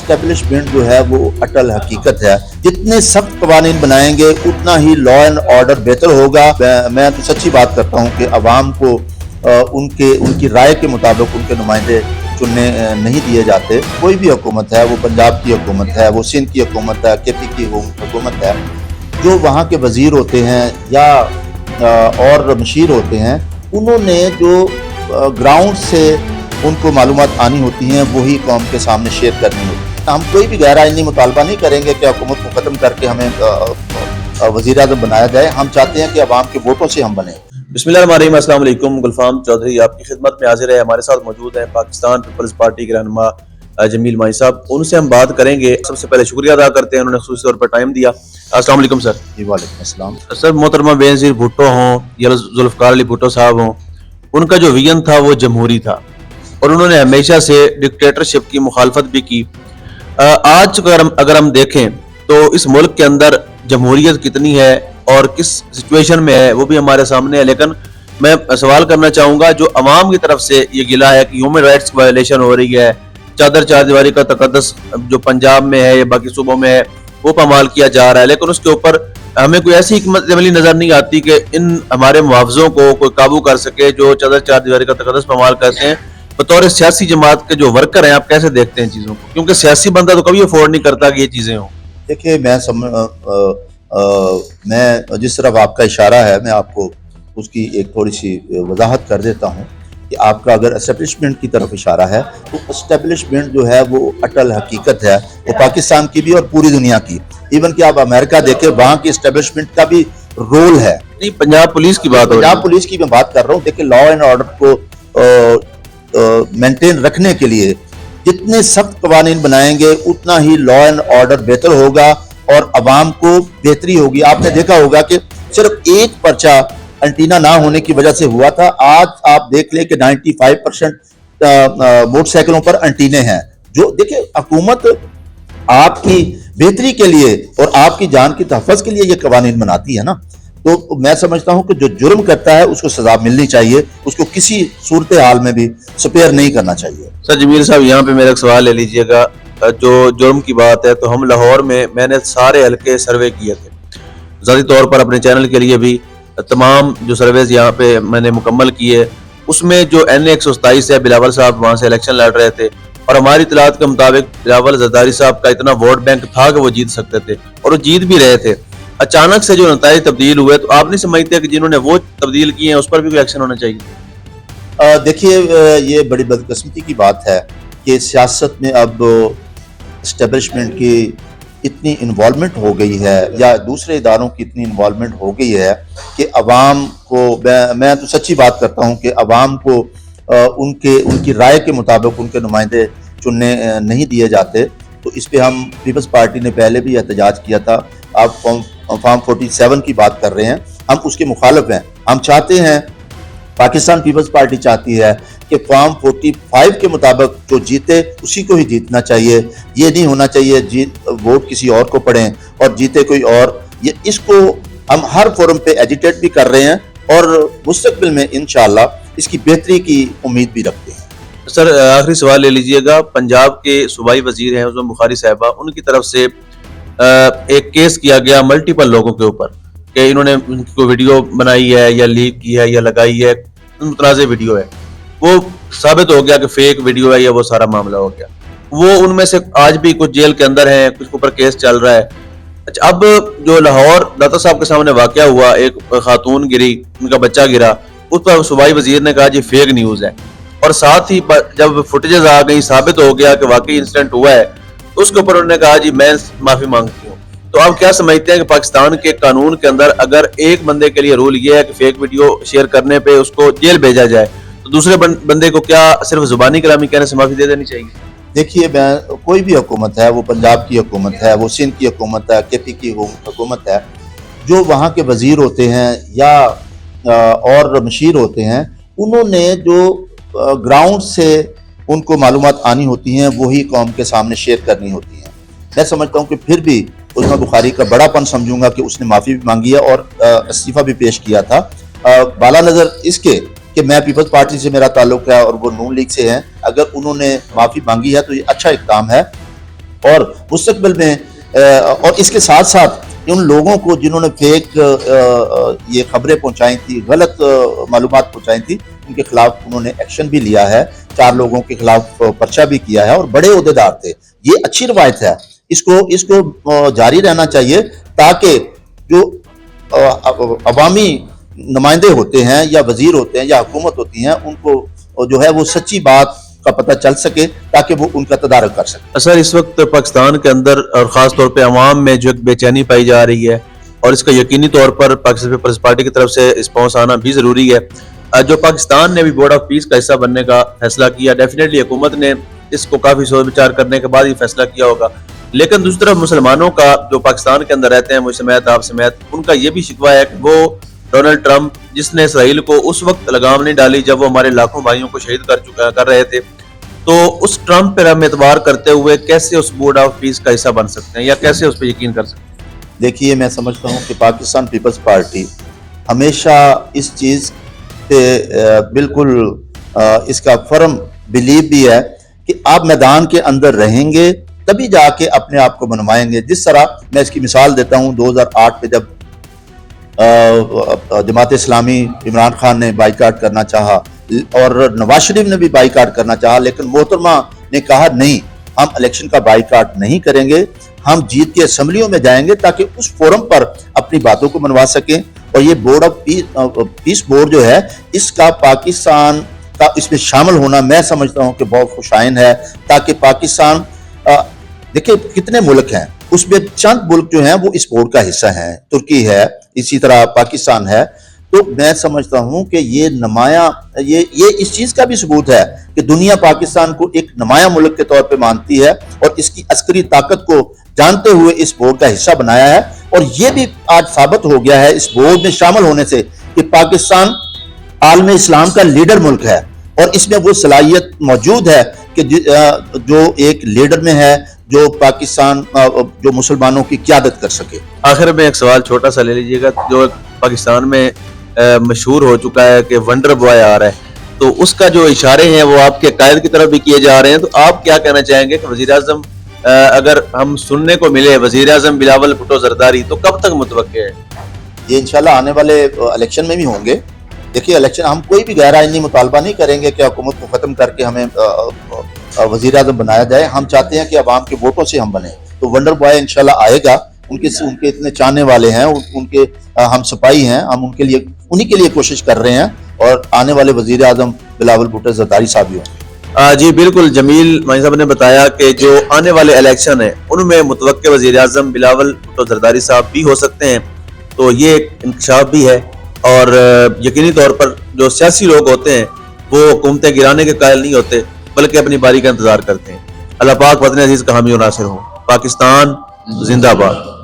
Establishment جو ہے وہ اٹل حقیقت ہے. جتنے سخت قوانین بنائیں گے اتنا ہی لا اینڈ آرڈر بہتر ہوگا. میں تو سچی بات کرتا ہوں کہ عوام کو ان کی رائے کے مطابق ان کے نمائندے چننے نہیں دیے جاتے. کوئی بھی حکومت ہے، وہ پنجاب کی حکومت ہے، وہ سندھ کی حکومت ہے، کے پی کی حکومت ہے، جو وہاں کے وزیر ہوتے ہیں یا اور مشیر ہوتے ہیں، انہوں نے جو گراؤنڈ سے ان کو معلومات آنی ہوتی ہیں وہی قوم کے سامنے شیئر کرنی ہوتی ہے. ہم کوئی بھی گہرا علمی مطالبہ نہیں کریں گے کہ حکومت کو ختم کر کے ہمیں وزیر اعظم بنایا جائے. ہم چاہتے ہیں کہ عوام کے ووٹوں سے ہم بنیں. بسم اللہ الرحمن الرحیم. السلام علیکم. گلفام چودھری آپ کی خدمت میں حاضر ہے. ہمارے ساتھ موجود ہیں پاکستان پیپلز پارٹی کے رہنما جمیل مائی صاحب. ان سے ہم بات کریں گے. سب سے پہلے شکریہ ادا کرتے ہیں، انہوں نے خصوصی طور پر ٹائم دیا. السلام علیکم سر. جی وعلیکم السلام. سر، محترمہ بینظیر بھٹو ہوں یا ذوالفقار علی بھٹو صاحب ہوں، ان کا جو ویژن تھا وہ جمہوری تھا اور انہوں نے ہمیشہ سے ڈکٹیٹرشپ کی مخالفت بھی کی. آج اگر ہم دیکھیں تو اس ملک کے اندر جمہوریت کتنی ہے اور کس سچویشن میں ہے وہ بھی ہمارے سامنے ہے. لیکن میں سوال کرنا چاہوں گا، جو عوام کی طرف سے یہ گلا ہے کہ ہیومن رائٹس کی وائلیشن ہو رہی ہے، چادر چار دیواری کا تقدس جو پنجاب میں ہے یا باقی صوبوں میں ہے وہ پامال کیا جا رہا ہے، لیکن اس کے اوپر ہمیں کوئی ایسی حکمت عملی نظر نہیں آتی کہ ان ہمارے محافظوں کو کوئی قابو کر سکے جو چادر چار دیواری کا تقدس پامال کرتے ہیں. بطور سیاسی جماعت کے جو ورکر ہیں، آپ کیسے دیکھتے ہیں چیزوں کو؟ کیونکہ سیاسی بندہ تو کبھی افورڈ نہیں کرتا کہ یہ چیزیں ہوں. دیکھیے، میں جس طرف آپ کا اشارہ ہے میں آپ کو اس کی ایک تھوڑی سی وضاحت کر دیتا ہوں کہ آپ کا اگر اسٹیبلشمنٹ کی طرف اشارہ ہے تو اسٹیبلشمنٹ جو ہے وہ اٹل حقیقت ہے، وہ پاکستان کی بھی اور پوری دنیا کی. ایون کہ آپ امریکہ دیکھیں، وہاں کی اسٹیبلشمنٹ کا بھی رول ہے. نہیں، پنجاب پولیس کی بات ہو رہی ہے. پنجاب پولیس کی میں بات کر رہا ہوں. دیکھیں، لا اینڈ آرڈر کو مینٹین رکھنے کے لیے جتنے سخت قوانین بنائیں گے اتنا ہی لا اینڈ آرڈر بہتر ہوگا اور عوام کو بہتری ہوگی. آپ نے دیکھا ہوگا کہ صرف ایک پرچہ انٹینا نہ ہونے کی وجہ سے ہوا تھا. آج آپ دیکھ لیں کہ 95% موٹر سائیکلوں پر انٹینے ہیں. جو دیکھیں، حکومت آپ کی بہتری کے لیے اور آپ کی جان کی تحفظ کے لیے یہ قوانین بناتی ہے نا. تو میں سمجھتا ہوں کہ جو جرم کرتا ہے اس کو سزا ملنی چاہیے، اس کو کسی صورتحال میں بھی سپیئر نہیں کرنا چاہیے. سر جمیل صاحب، یہاں پہ میرا ایک سوال لے لیجئے گا. جو جرم کی بات ہے تو ہم لاہور میں نے سارے حلقے سروے کیے تھے ذاتی طور پر اپنے چینل کے لیے بھی. تمام جو سرویز یہاں پہ میں نے مکمل کیے، اس میں جو این 127 ہے، بلاول صاحب وہاں سے الیکشن لڑ رہے تھے اور ہماری اطلاعات کے مطابق بلاول زرداری صاحب کا اتنا ووٹ بینک تھا کہ وہ جیت سکتے تھے اور وہ جیت بھی رہے تھے. اچانک سے جو نتائج تبدیل ہوئے تو آپ نہیں سمجھتے کہ جنہوں نے وہ تبدیل کیے ہیں اس پر بھی کوئی ایکشن ہونا چاہیے؟ دیکھیے، یہ بڑی بدقسمتی کی بات ہے کہ سیاست میں اب اسٹیبلشمنٹ کی اتنی انوالومنٹ ہو گئی ہے یا دوسرے اداروں کی اتنی انوالومنٹ ہو گئی ہے کہ عوام کو، میں تو سچی بات کرتا ہوں کہ عوام کو ان کی رائے کے مطابق ان کے نمائندے چننے نہیں دیے جاتے. تو اس پہ ہم پیپلز پارٹی نے پہلے بھی احتجاج کیا تھا. آپ فارم 47 کی بات کر رہے ہیں، ہم اس کے مخالف ہیں. ہم چاہتے ہیں، پاکستان پیپلز پارٹی چاہتی ہے کہ فارم 45 کے مطابق جو جیتے اسی کو ہی جیتنا چاہیے. یہ نہیں ہونا چاہیے ووٹ کسی اور کو پڑیں اور جیتے کوئی اور. اس کو ہم ہر فورم پہ ایجیٹیٹ بھی کر رہے ہیں اور مستقبل میں انشاءاللہ اس کی بہتری کی امید بھی رکھتے ہیں. سر، آخری سوال لے لیجئے گا. پنجاب کے صوبائی وزیر ہیں عظیم بخاری صاحبہ، ان کی طرف سے ایک کیس کیا گیا ملٹیپل لوگوں کے اوپر کہ انہوں نے ان کو ویڈیو بنائی ہے یا لیک کی ہے یا لگائی ہے، متنازع ویڈیو ہے. وہ ثابت ہو گیا کہ فیک ویڈیو ہے یا وہ سارا معاملہ ہو گیا. وہ ان میں سے آج بھی کچھ جیل کے اندر ہیں، کچھ کے اوپر کیس چل رہا ہے. اچھا، اب جو لاہور داتا صاحب کے سامنے واقعہ ہوا، ایک خاتون گری، ان کا بچہ گرا، اس پر صوبائی وزیر نے کہا جی فیک نیوز ہے. اور ساتھ ہی جب فوٹیجز آ گئی، ثابت ہو گیا کہ واقعی انسیڈنٹ ہوا ہے، اس کے اوپر انہوں نے کہا جی میں معافی مانگتی ہوں. تو آپ کیا سمجھتے ہیں کہ پاکستان کے قانون کے اندر اگر ایک بندے کے لیے رول یہ ہے کہ فیک ویڈیو شیئر کرنے پہ اس کو جیل بھیجا جائے تو دوسرے بندے کو کیا صرف زبانی کلامی کہنے سے معافی دے دینی چاہیے؟ دیکھیے، کوئی بھی حکومت ہے، وہ پنجاب کی حکومت ہے، وہ سندھ کی حکومت ہے، کے پی کی حکومت ہے، جو وہاں کے وزیر ہوتے ہیں یا اور مشیر ہوتے ہیں، انہوں نے جو گراؤنڈ سے ان کو معلومات آنی ہوتی ہیں وہی قوم کے سامنے شیئر کرنی ہوتی ہیں. میں سمجھتا ہوں کہ پھر بھی عثمان بخاری کا بڑا پن سمجھوں گا کہ اس نے معافی بھی مانگی ہے اور استعفیٰ بھی پیش کیا تھا. بالا نظر اس کے کہ میں پیپلز پارٹی سے میرا تعلق ہے اور وہ نون لیگ سے ہیں، اگر انہوں نے معافی مانگی ہے تو یہ اچھا اقدام ہے. اور مستقبل میں اور اس کے ساتھ ساتھ ان لوگوں کو جنہوں نے فیک یہ خبریں پہنچائی تھی، غلط معلومات پہنچائی تھی، ان کے خلاف انہوں نے ایکشن بھی لیا ہے، 4 لوگوں کے خلاف پرچہ بھی کیا ہے اور بڑے عہدیدار تھے. یہ اچھی روایت ہے، اس کو جاری رہنا چاہیے تاکہ جو عوامی نمائندے ہوتے ہیں یا وزیر ہوتے ہیں یا حکومت ہوتی ہیں ان کو جو ہے وہ سچی بات کا پتہ چل سکے تاکہ وہ ان کا تدارک کر سکے. سر اس وقت پاکستان کے اندر اور خاص طور پہ عوام میں جو ایک بے چینی پائی جا رہی ہے اور اس کا یقینی طور پر پاکستان پیپلز پارٹی کی طرف سے رسپانس آنا بھی ضروری ہے. جو پاکستان نے بھی بورڈ آف پیس کا حصہ بننے کا فیصلہ کیا، ڈیفینیٹلی حکومت نے اس کو کافی سوچ بچار کرنے کے بعد ہی فیصلہ کیا ہوگا، لیکن دوسری طرف مسلمانوں کا جو پاکستان کے اندر رہتے ہیں مجھ سمیت آپ سمیت، ان کا یہ بھی شکوہ ہے کہ وہ ڈونلڈ ٹرمپ جس نے اسرائیل کو اس وقت لگام نہیں ڈالی جب وہ ہمارے لاکھوں بھائیوں کو شہید کر رہے تھے، تو اس ٹرمپ پر ہم اعتبار کرتے ہوئے کیسے اس بورڈ آف پیس کا حصہ بن سکتے ہیں یا کیسے اس پہ یقین کر سکتے ہیں؟ دیکھیے میں سمجھتا ہوں کہ پاکستان پیپلز پارٹی ہمیشہ اس چیز پہ بالکل اس کا فرم بلیو بھی ہے کہ آپ میدان کے اندر رہیں گے تبھی جا کے اپنے آپ کو منوائیں گے. جس طرح میں اس کی مثال دیتا ہوں، 2008 میں جب جماعت اسلامی عمران خان نے بائیکاٹ کرنا چاہا اور نواز شریف نے بھی بائیکاٹ کرنا چاہا، لیکن محترمہ نے کہا نہیں، ہم الیکشن کا بائیکاٹ نہیں کریں گے، ہم جیت کے اسمبلیوں میں جائیں گے تاکہ اس فورم پر اپنی باتوں کو منوا سکیں. اور یہ بورڈ آف پیس بورڈ جو ہے اس کا پاکستان کا اس میں شامل ہونا میں سمجھتا ہوں کہ بہت خوشائن ہے، تاکہ پاکستان دیکھیں کتنے ملک ہیں، اس میں چند ملک جو ہیں وہ اس بورڈ کا حصہ ہیں، ترکی ہے، اسی طرح پاکستان ہے. تو میں سمجھتا ہوں کہ یہ نمایاں یہ اس چیز کا بھی ثبوت ہے کہ دنیا پاکستان کو ایک نمایاں ملک کے طور پہ مانتی ہے اور اس کی عسکری طاقت کو جانتے ہوئے اس بورڈ کا حصہ بنایا ہے. اور یہ بھی آج ثابت ہو گیا ہے اس بورڈ میں شامل ہونے سے کہ پاکستان عالم اسلام کا لیڈر ملک ہے اور اس میں وہ صلاحیت موجود ہے کہ جو ایک لیڈر میں ہے جو پاکستان جو مسلمانوں کی قیادت کر سکے. آخر میں ایک سوال چھوٹا سا لے لیجئے گا، جو پاکستان میں مشہور ہو چکا ہے کہ ونڈر بوائے آ رہا ہے، تو اس کا جو اشارے ہیں وہ آپ کے قائد کی طرف بھی کیے جا رہے ہیں، تو آپ کیا کہنا چاہیں گے کہ وزیراعظم اگر ہم سننے کو ملے وزیراعظم بلاول بھٹو زرداری تو کب تک متوقع ہے؟ یہ انشاءاللہ آنے والے الیکشن میں بھی ہوں گے. دیکھیے الیکشن ہم کوئی بھی غیر آئینی مطالبہ نہیں کریں گے کہ حکومت کو ختم کر کے ہمیں وزیر اعظم بنایا جائے. ہم چاہتے ہیں کہ عوام کے ووٹوں سے ہم بنیں. تو ونڈر بوائے انشاءاللہ آئے گا، ان کے اتنے چاہنے والے ہیں، ان کے ہم سپاہی ہیں، ہم انہی کے لیے کوشش کر رہے ہیں اور آنے والے وزیر اعظم بلاول بھٹو زرداری صاحب بھی ہوں. جی بالکل، جمیل مانی صاحب نے بتایا کہ جو آنے والے الیکشن ہیں ان میں متوقع وزیر اعظم بلاول بھٹو زرداری صاحب بھی ہو سکتے ہیں، تو یہ ایک انکشاف بھی ہے. اور یقینی طور پر جو سیاسی لوگ ہوتے ہیں وہ حکومتیں گرانے کے قائل نہیں ہوتے بلکہ اپنی باری کا انتظار کرتے ہیں. اللہ پاک وطن عزیز کا حامی و ناصر ہوں. پاکستان زندہ باد.